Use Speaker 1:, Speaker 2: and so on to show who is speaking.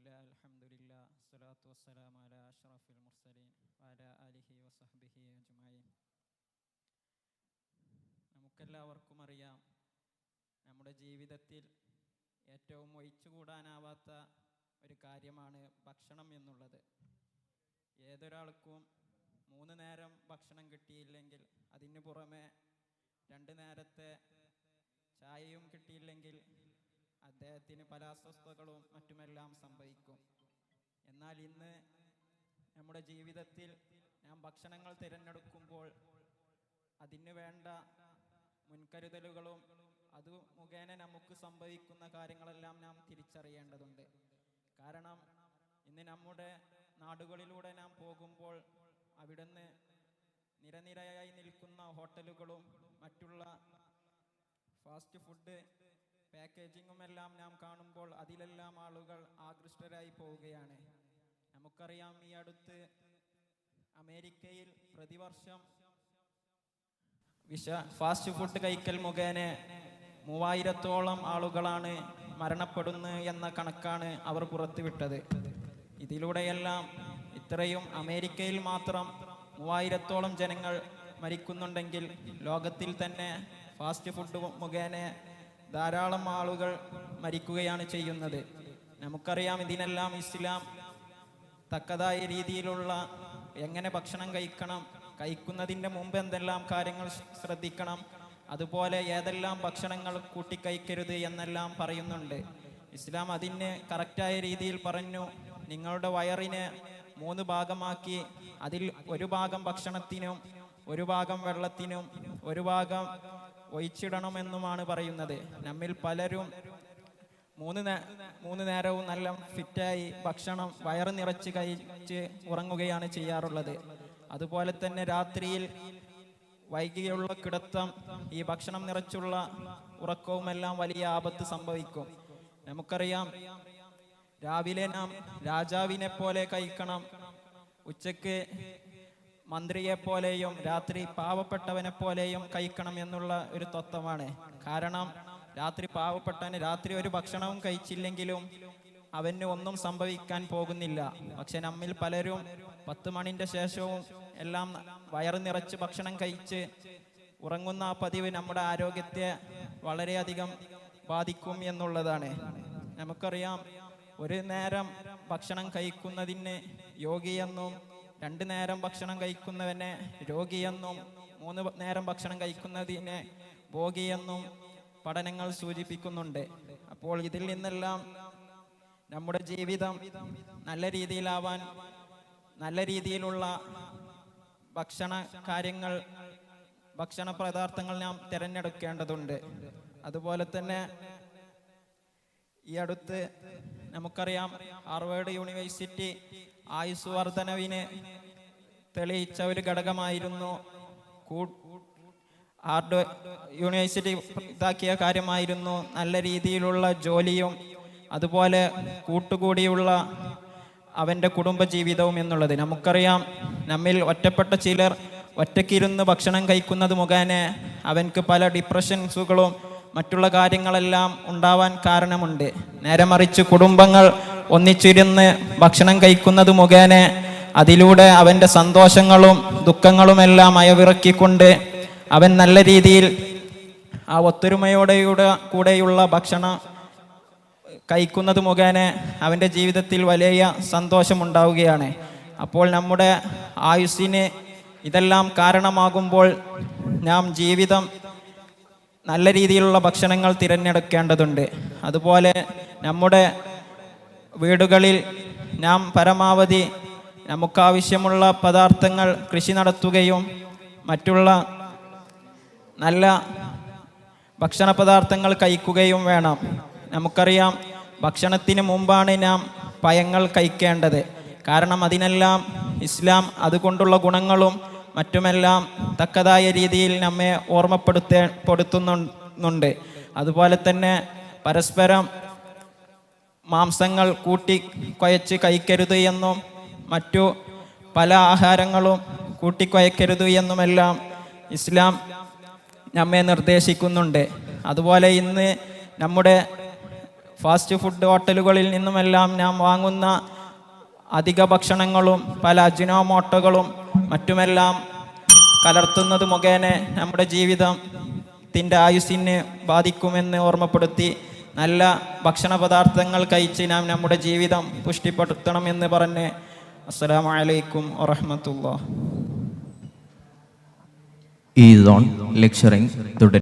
Speaker 1: ബിസ്മില്ലാ അൽഹംദുലില്ലാ സ്വലാത്തു വസ്സലാമു അലാ അഷ്റഫിൽ മുർസലീൻ വഅലാ ആലിഹി വസഹ്ബിഹി അജ്മഈൻ. നമുക്കെല്ലാവർക്കും അറിയാം, നമ്മുടെ ജീവിതത്തിൽ ഏറ്റവും ഒഴിച്ചുകൂടാനാവാത്ത ഒരു കാര്യമാണ് ഭക്ഷണം എന്നുള്ളത്. ഏതൊരാൾക്കും 3 നേരം ഭക്ഷണം കിട്ടിയില്ലെങ്കിൽ, അതിന് പുറമെ 2 നേരത്തെ ചായയും കിട്ടിയില്ലെങ്കിൽ അദ്ദേഹത്തിന് പല അസ്വസ്ഥതകളും മറ്റുമെല്ലാം സംഭവിക്കും. എന്നാൽ ഇന്ന് നമ്മുടെ ജീവിതത്തിൽ നാം ഭക്ഷണങ്ങൾ തിരഞ്ഞെടുക്കുമ്പോൾ അതിന് വേണ്ട മുൻകരുതലുകളും അത് മുഖേന നമുക്ക് സംഭവിക്കുന്ന കാര്യങ്ങളെല്ലാം നാം തിരിച്ചറിയേണ്ടതുണ്ട്. കാരണം ഇന്ന് നമ്മുടെ നാടുകളിലൂടെ നാം പോകുമ്പോൾ അവിടുന്ന് നിരനിരയായി നിൽക്കുന്ന ഹോട്ടലുകളും മറ്റുള്ള ഫാസ്റ്റ് ഫുഡ് പാക്കേജിങ്ങുമെല്ലാം നാം കാണുമ്പോൾ അതിലെല്ലാം ആളുകൾ ആകൃഷ്ടരായി പോവുകയാണ്. നമുക്കറിയാം, ഈ അടുത്ത് അമേരിക്കയിൽ പ്രതിവർഷം ഫാസ്റ്റ് ഫുഡ് കഴിക്കൽ മുഖേന 3000-ഓളം ആളുകളാണ് മരണപ്പെടുന്നത് എന്ന കണക്കാണ് അവർ പുറത്തുവിട്ടത്. ഇതിലൂടെയെല്ലാം ഇത്രയും അമേരിക്കയിൽ മാത്രം 3000-ഓളം ജനങ്ങൾ മരിക്കുന്നുണ്ടെങ്കിൽ ലോകത്തിൽ തന്നെ ഫാസ്റ്റ് ഫുഡ് മുഖേന ധാരാളം ആളുകൾ മരിക്കുകയാണ് ചെയ്യുന്നത്. നമുക്കറിയാം, ഇതിനെല്ലാം ഇസ്ലാം തക്കതായ രീതിയിലുള്ള എങ്ങനെ ഭക്ഷണം കഴിക്കണം, കഴിക്കുന്നതിൻ്റെ മുമ്പ് എന്തെല്ലാം കാര്യങ്ങൾ ശ്രദ്ധിക്കണം, അതുപോലെ ഏതെല്ലാം ഭക്ഷണങ്ങൾ കൂട്ടിക്കഴിക്കരുത് എന്നെല്ലാം പറയുന്നുണ്ട്. ഇസ്ലാം അതിന് കറക്റ്റായ രീതിയിൽ പറഞ്ഞു. നിങ്ങളുടെ വയറിനെ 3 ഭാഗമാക്കി അതിൽ ഒരു ഭാഗം ഭക്ഷണത്തിനും, ഒരു ഭാഗം വെള്ളത്തിനും, ഒരു ഭാഗം ഒഴിച്ചിടണമെന്നുമാണ് പറയുന്നത്. നമ്മിൽ പലരും 3 നേരവും നല്ല ഫിറ്റായി ഭക്ഷണം വയറ് നിറച്ച് കഴിച്ച് ഉറങ്ങുകയാണ് ചെയ്യാറുള്ളത്. അതുപോലെ തന്നെ രാത്രിയിൽ വൈകിയുള്ള കിടത്തം, ഈ ഭക്ഷണം നിറച്ചുള്ള ഉറക്കവുമെല്ലാം വലിയ ആപത്ത് സംഭവിക്കും. നമുക്കറിയാം, രാവിലെ നാം രാജാവിനെ പോലെ കഴിക്കണം, ഉച്ചക്ക് മന്ത്രിയെ പോലെയും രാത്രി പാവപ്പെട്ടവനെ പോലെയും കഴിക്കണം എന്നുള്ള ഒരു തത്വമാണ്. കാരണം രാത്രി പാവപ്പെട്ടവന് രാത്രി ഒരു ഭക്ഷണവും കഴിച്ചില്ലെങ്കിലും അവന് ഒന്നും സംഭവിക്കാൻ പോകുന്നില്ല. പക്ഷെ നമ്മിൽ പലരും 10 മണിന്റെ ശേഷവും എല്ലാം വയറ് നിറച്ച് ഭക്ഷണം കഴിച്ച് ഉറങ്ങുന്ന ആ പതിവ് നമ്മുടെ ആരോഗ്യത്തെ വളരെയധികം ബാധിക്കും എന്നുള്ളതാണ്. നമുക്കറിയാം, 1 നേരം ഭക്ഷണം കഴിക്കുന്നതിന് യോഗിയെന്നും 2 നേരം ഭക്ഷണം കഴിക്കുന്നവനെ രോഗിയെന്നും 3 നേരം ഭക്ഷണം കഴിക്കുന്നതിനെ ഭോഗിയെന്നും പഠനങ്ങൾ സൂചിപ്പിക്കുന്നുണ്ട്. അപ്പോൾ ഇതിൽ നിന്നെല്ലാം നമ്മുടെ ജീവിതം നല്ല രീതിയിലാവാൻ നല്ല രീതിയിലുള്ള ഭക്ഷണ പദാർത്ഥങ്ങൾ നാം തിരഞ്ഞെടുക്കേണ്ടതുണ്ട്. അതുപോലെ തന്നെ ഈ അടുത്ത് നമുക്കറിയാം, ഹാർവേഡ് യൂണിവേഴ്സിറ്റി ആയുസ് വർധനവിന് തെളിയിച്ച ഒരു ഘടകമായിരുന്നു, ഹാർവേഡ് യൂണിവേഴ്സിറ്റി ഇതാക്കിയ കാര്യമായിരുന്നു നല്ല രീതിയിലുള്ള ജോലിയും അതുപോലെ കൂട്ടുകൂടിയുള്ള അവൻ്റെ കുടുംബജീവിതവും എന്നുള്ളത്. നമുക്കറിയാം, നമ്മിൽ ഒറ്റപ്പെട്ട ചിലർ ഒറ്റയ്ക്കിരുന്ന് ഭക്ഷണം കഴിക്കുന്നത് മുഖേന അവൻക്ക് പല ഡിപ്രഷൻസുകളും മറ്റുള്ള കാര്യങ്ങളെല്ലാം ഉണ്ടാവാൻ കാരണമുണ്ട്. നേരെ മറിച്ച് കുടുംബങ്ങൾ ഒന്നിച്ചിരുന്ന് ഭക്ഷണം കഴിക്കുന്നത് മുഖേന അതിലൂടെ അവൻ്റെ സന്തോഷങ്ങളും ദുഃഖങ്ങളുമെല്ലാം അയവിറക്കിക്കൊണ്ട് അവൻ നല്ല രീതിയിൽ ആ കൂടെയുള്ള ഭക്ഷണം കഴിക്കുന്നത് മുഖേന അവൻ്റെ ജീവിതത്തിൽ വലിയ സന്തോഷമുണ്ടാവുകയാണ്. അപ്പോൾ നമ്മുടെ ആയുസ്സിന് ഇതെല്ലാം കാരണമാകുമ്പോൾ നാം ജീവിതം നല്ല രീതിയിലുള്ള ഭക്ഷണങ്ങൾ തിരഞ്ഞെടുക്കേണ്ടതുണ്ട്. അതുപോലെ നമ്മുടെ വീടുകളിൽ നാം പരമാവധി നമുക്കാവശ്യമുള്ള പദാർത്ഥങ്ങൾ കൃഷി നടത്തുകയും മറ്റുള്ള നല്ല ഭക്ഷണ പദാർത്ഥങ്ങൾ കഴിക്കുകയും വേണം. നമുക്കറിയാം, ഭക്ഷണത്തിന് മുമ്പാണ് നാം പഴങ്ങൾ കഴിക്കേണ്ടത്. കാരണം അതിനെല്ലാം ഇസ്ലാം അതുകൊണ്ടുള്ള ഗുണങ്ങളും മറ്റുമെല്ലാം തക്കതായ രീതിയിൽ നമ്മെ ഓർമ്മപ്പെടുത്തുന്നുണ്ട്. അതുപോലെ തന്നെ പരസ്പരം മാംസങ്ങൾ കൂട്ടിക്കുഴച്ച് കഴിക്കരുത് എന്നും മറ്റു പല ആഹാരങ്ങളും കൂട്ടിക്കുഴക്കരുത് എന്നുമെല്ലാം ഇസ്ലാം നമ്മെ നിർദ്ദേശിക്കുന്നുണ്ട്. അതുപോലെ ഇന്ന് നമ്മുടെ ഫാസ്റ്റ് ഫുഡ് ഹോട്ടലുകളിൽ നിന്നുമെല്ലാം നാം വാങ്ങുന്ന അധിക ഭക്ഷണങ്ങളും പല അജിനോമോട്ടോകളും മറ്റുമെല്ലാം കലർത്തുന്നത് മുഖേന നമ്മുടെ ജീവിതത്തിൻ്റെ ആയുസ്സിനെ ബാധിക്കുമെന്ന് ഓർമ്മപ്പെടുത്തി നല്ല ഭക്ഷണ പദാർത്ഥങ്ങൾ കഴിച്ച് നാം നമ്മുടെ ജീവിതം പുഷ്ടിപ്പെടുത്തണമെന്ന് പറഞ്ഞ് അസ്സലാമു അലൈക്കും വറഹ്മത്തുള്ളാഹി.
Speaker 2: Is on lecturing today.